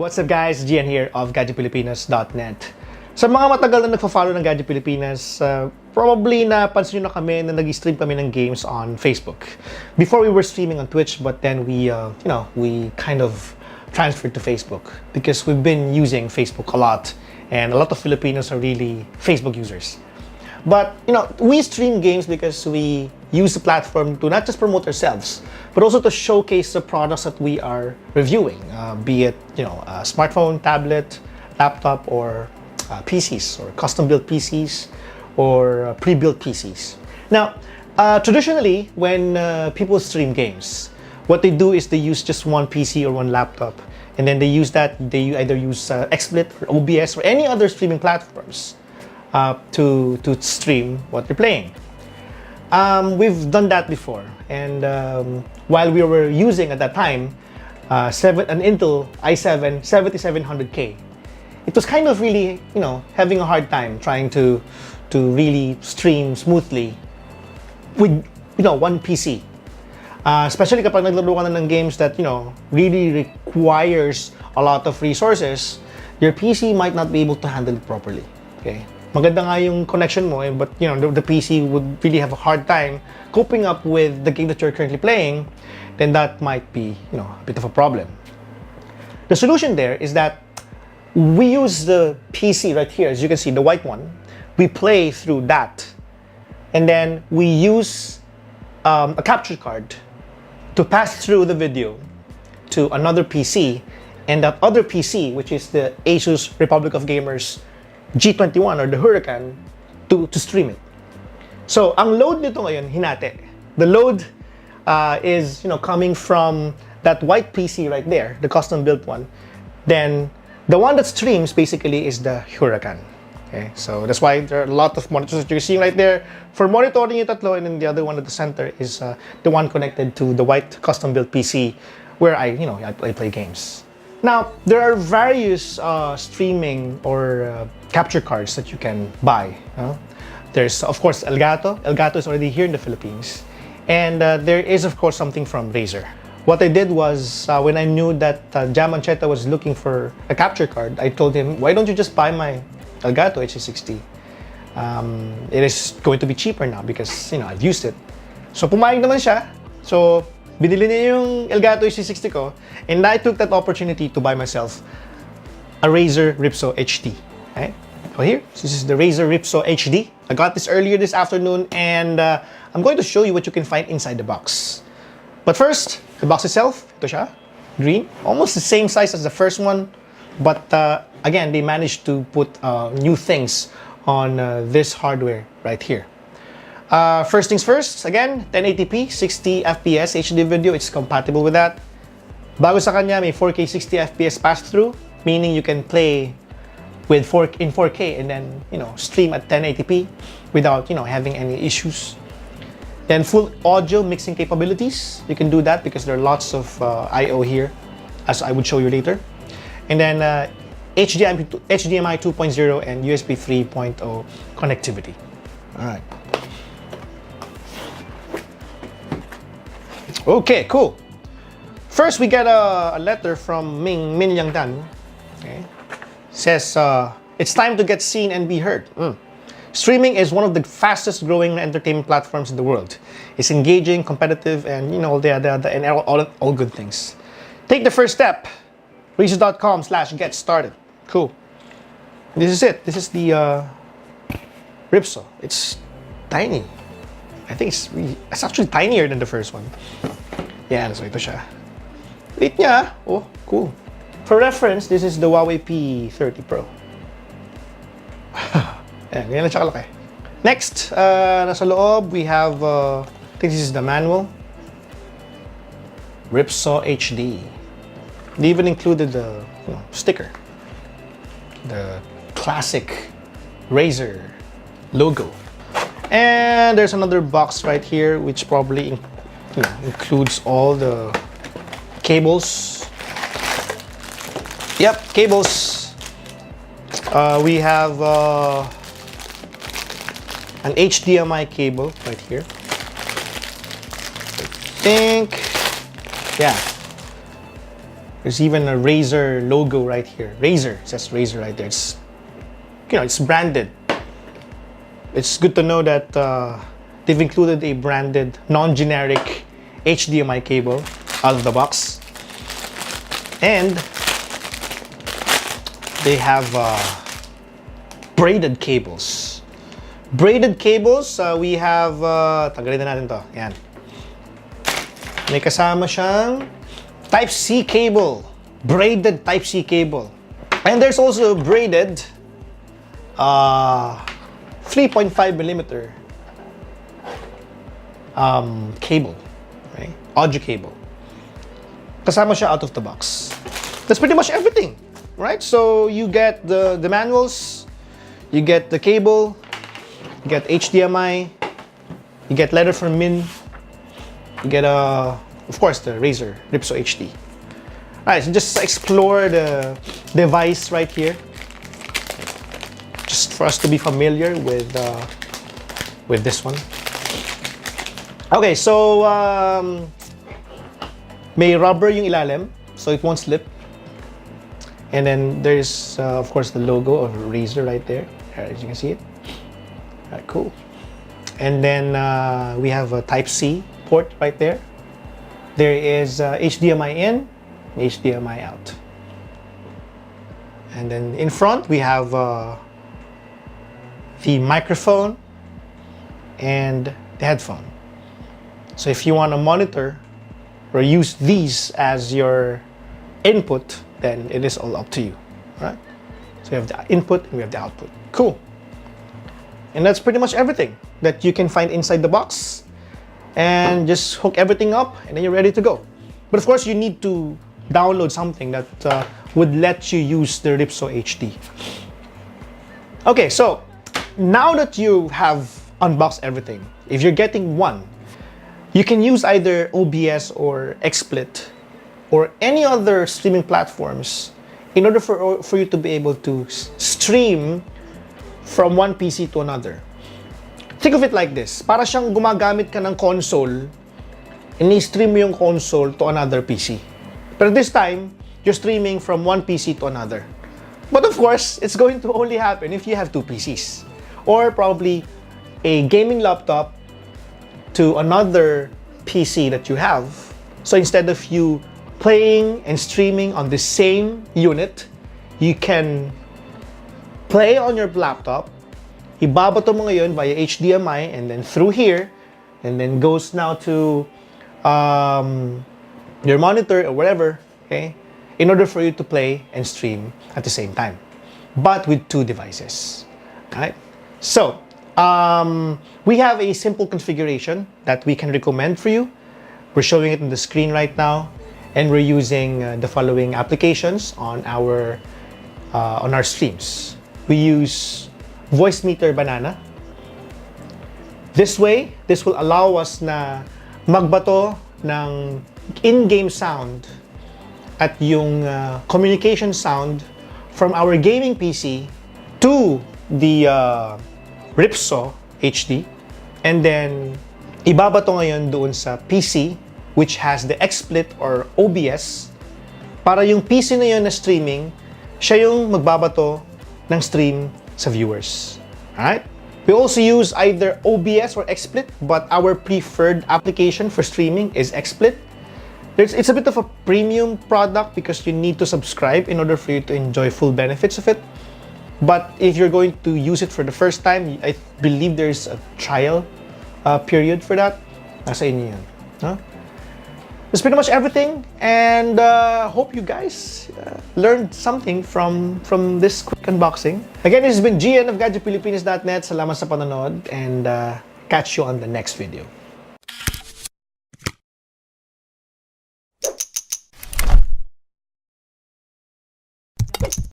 What's up guys, Gian here of GadgetPilipinas.net. Sa mga matagal na nagfa-follow ng Gadget Pilipinas, probably napansin nyo na kami na nag-stream kami ng games on Facebook. Before we were streaming on Twitch, but then we kind of transferred to Facebook because we've been using Facebook a lot and a lot of Filipinos are really Facebook users. But, we stream games because we use the platform to not just promote ourselves, but also to showcase the products that we are reviewing, be it, a smartphone, tablet, laptop, or PCs, or custom-built PCs, or pre-built PCs. Now, traditionally, when people stream games, what they do is they use just one PC or one laptop, and then they either use XSplit or OBS or any other streaming platforms to stream what they're playing. We've done that before, and while we were using at that time an Intel i7 7700K, it was kind of really having a hard time trying to really stream smoothly with one PC. Especially kapag naglaro ka na ng games that really requires a lot of resources, your PC might not be able to handle it properly. Okay. Maganda nga yung connection mo, but the PC would really have a hard time coping up with the game that you're currently playing, then that might be a bit of a problem. The solution there is that we use the PC right here, as you can see, the white one. We play through that, and then we use a capture card to pass through the video to another PC, and that other PC, which is the Asus Republic of Gamers G21 or the Huracan, to stream it. So, ang load nito ngayon, hinati. The load is coming from that white PC right there, the custom-built one. Then, the one that streams basically is the Huracan. Okay, so that's why there are a lot of monitors that you're seeing right there for monitoring yung tatlo, and then the other one at the center is the one connected to the white custom-built PC where I play games. Now, there are various streaming or capture cards that you can buy. There's, of course, Elgato. Elgato is already here in the Philippines. And there is, of course, something from Razer. What I did was, when I knew that Jam Ancheta was looking for a capture card, I told him, why don't you just buy my Elgato HC60? It is going to be cheaper now because, I've used it. So, pumayag naman siya. So, binili niya yung Elgato HC60 ko, and I took that opportunity to buy myself a Razer Ripsaw HD. Okay? So here, this is the Razer Ripsaw HD. I got this earlier this afternoon, and I'm going to show you what you can find inside the box. But first, the box itself, ito siya, green, almost the same size as the first one, but again, they managed to put new things on this hardware right here. First things first, again, 1080p, 60 FPS HD video, it's compatible with that. Bago sa kanya, may 4K 60 FPS pass-through, meaning you can play with in 4K and then, stream at 1080p without, having any issues. Then full audio mixing capabilities, you can do that because there are lots of I/O here, as I would show you later. And then HDMI 2.0 and USB 3.0 connectivity. All right. Okay, cool. First, we get a letter from Min Yangdan. Okay. Says, it's time to get seen and be heard. Streaming is one of the fastest growing entertainment platforms in the world. It's engaging, competitive, and and all good things. Take the first step. Razer.com/get started. Cool. This is it. This is the Ripsaw. It's tiny. I think it's actually tinier than the first one. Yeah, so ito siya. Wait niya. Oh, cool. For reference, this is the Huawei P30 Pro. Ayan, ganyan lang siya kalaki. Next, nasa loob, we have, I think this is the manual. Ripsaw HD. They even included the sticker. The classic Razer logo. And there's another box right here which probably includes all the cables. Yep, cables. We have an HDMI cable right here. I think, yeah. There's even a Razer logo right here. Razer, it says Razer right there. It's, it's branded. It's good to know that they've included a branded, non-generic HDMI cable out of the box. And they have braided cables. Braided cables, we have, tagalin na natin to. Yan. May kasama siyang Type-C cable. Braided Type-C cable. And there's also braided 3.5mm cable. Right? Audio cable. Kasama siya out of the box. That's pretty much everything. Right? So you get the manuals, you get the cable, you get HDMI, you get letter from Min, you get of course the Razer Ripsaw HD. Alright, so just explore the device right here, just for us to be familiar with this one. Okay, so may rubber yung ilalim, so it won't slip. And then there's of course the logo of Razer right there, as you can see it. Alright, cool. And then we have a Type-C port right there. There is HDMI in, HDMI out. And then in front we have the microphone and the headphone. So if you want to monitor or use these as your input, then it is all up to you, right? So you have the input and we have the output. Cool. And that's pretty much everything that you can find inside the box. And just hook everything up and then you're ready to go. But of course you need to download something that would let you use the Ripsaw HD. Okay, so now that you have unboxed everything, if you're getting one, you can use either OBS or XSplit or any other streaming platforms in order for you to be able to stream from one PC to another. Think of it like this. Para siyang gumagamit ka ng console, ini-stream mo yung console to another PC. But this time, you're streaming from one PC to another. But of course, it's going to only happen if you have two PCs. Or probably a gaming laptop to another PC that you have. So instead of you playing and streaming on the same unit, you can play on your laptop, ibabato mo ngayon via HDMI and then through here, and then goes now to your monitor or whatever, okay, in order for you to play and stream at the same time, but with two devices. Alright? So, we have a simple configuration that we can recommend for you. We're showing it on the screen right now, and we're using the following applications on our streams. We use Voicemeeter Banana. This way, this will allow us na magbato ng in-game sound at yung communication sound from our gaming PC to the Ripsaw HD, and then ibabato ngayon doon sa PC which has the XSplit or OBS para yung PC na yun na streaming, siya yung magbabato ng stream sa viewers. Alright? We also use either OBS or XSplit, but our preferred application for streaming is XSplit. It's a bit of a premium product because you need to subscribe in order for you to enjoy full benefits of it. But if you're going to use it for the first time, I believe there's a trial period for that. Nasa inyo yun. Huh? That's pretty much everything, and hope you guys learned something from this quick unboxing. Again, this has been GN of GadgetPilipinas.net. Salamat sa panonood, and catch you on the next video.